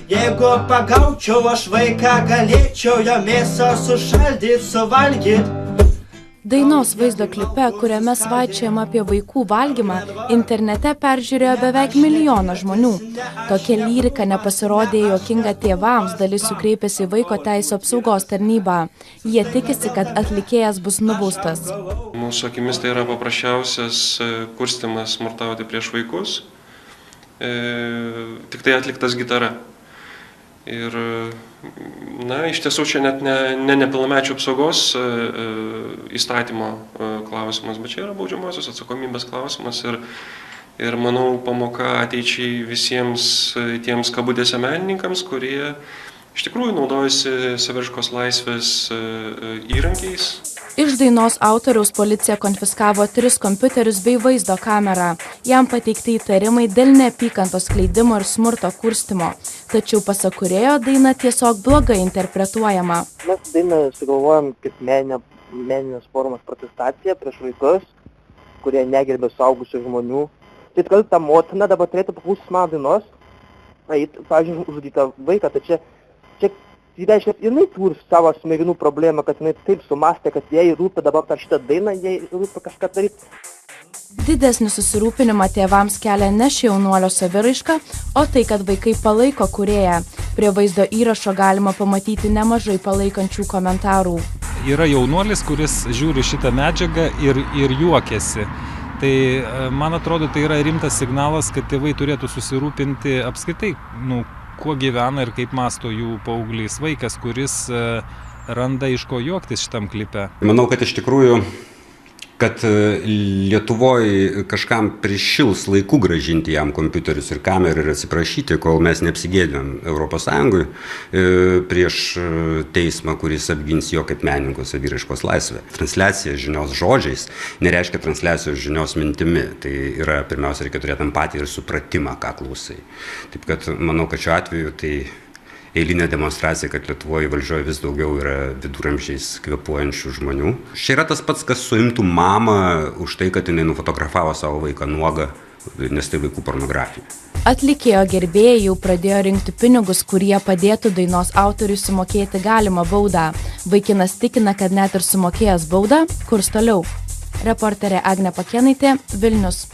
Jeigu pagaučiau aš vaiką, galėčiau jo mėsą sušaldyti, suvalgyti. Dainos vaizdo klipe, kuriame svaičiojama apie vaikų valgymą, internete peržiūrėjo beveik 1 milijoną žmonių. Tokia lyrika nepasirodė juokinga tėvams, dalis jų kreipėsi į vaiko teisių apsaugos tarnybą. Jie tikisi, kad atlikėjas bus nubaustas. Mūsų akimis tai yra paprasčiausias kurstymas smurtauti prieš vaikus, tik tai atliktas gitara. Ir, iš tiesų čia net ne nepilnamečių apsaugos įstatymo klausimas, bet čia yra baudžiamosios atsakomybės klausimas ir manau pamoka ateičiai visiems tiems kabutėse menininkams, kurie iš tikrųjų naudojasi saviraiškos laisvės įrankiais. Iš dainos autoriaus policija konfiskavo 3 kompiuterius bei vaizdo kamerą. Jam pateikti įtarimai dėl neapykantos skleidimo ir smurto kurstymo. Tačiau pasak kūrėjo, daina tiesiog blogai interpretuojama. Mes dainą sugalvojom kaip meninės formos protestacija prieš vaikus, kurie negerbė suaugusių žmonių. Tai kad ta motina dabar turėtų paklausytis mano dainos, pavyzdžiui, užžudytą vaiką, tai čia reiškia, jinai turi savo smegenų problemą, kad jinai taip sumastė, kad jai rūpi dabar per šitą dainą, jai rūpi kažką daryti. Didesnį susirūpinimą tėvams kelia ne ši jaunuolio saviraiška, o tai, kad vaikai palaiko kūrėją. Prie vaizdo įrašo galima pamatyti nemažai palaikančių komentarų. Yra jaunuolis, kuris žiūri šitą medžiagą ir juokiasi. Tai, man atrodo, tai yra rimtas signalas, kad tėvai turėtų susirūpinti apskritai, kuo gyvena ir kaip mąsto jų paauglys vaikas, kuris randa iš ko juoktis šitam klipe. Manau, kad iš tikrųjų, kad Lietuvoje kažkam prišils laiku gražinti jam kompiuterius ir kamerą ir atsiprašyti, kol mes neapsigėdėm ES prieš teismą, kuris apgins jo kaip menininko saviraiškos laisvę. Transliacija žinios žodžiais nereiškia transliacijos žinios mintimi. Tai yra, pirmiausia, reikia turėti empatiją ir supratimą, ką klausai. Taip kad manau, kad šiuo atveju tai eilinė demonstracija, kad Lietuvoje valdžioje vis daugiau yra viduramžiais kvėpuojančių žmonių. Čia yra tas pats, kas suimtų mamą už tai, kad jinai nufotografavo savo vaiką nuogą, nes tai vaikų pornografija. Atlikėjo gerbėjai jau pradėjo rinkti pinigus, kurie padėtų dainos autoriui sumokėti galimą baudą. Vaikinas tikina, kad net ir sumokėjęs baudą, kurs toliau. Reporterė Agnė Pakėnaitė, Vilnius.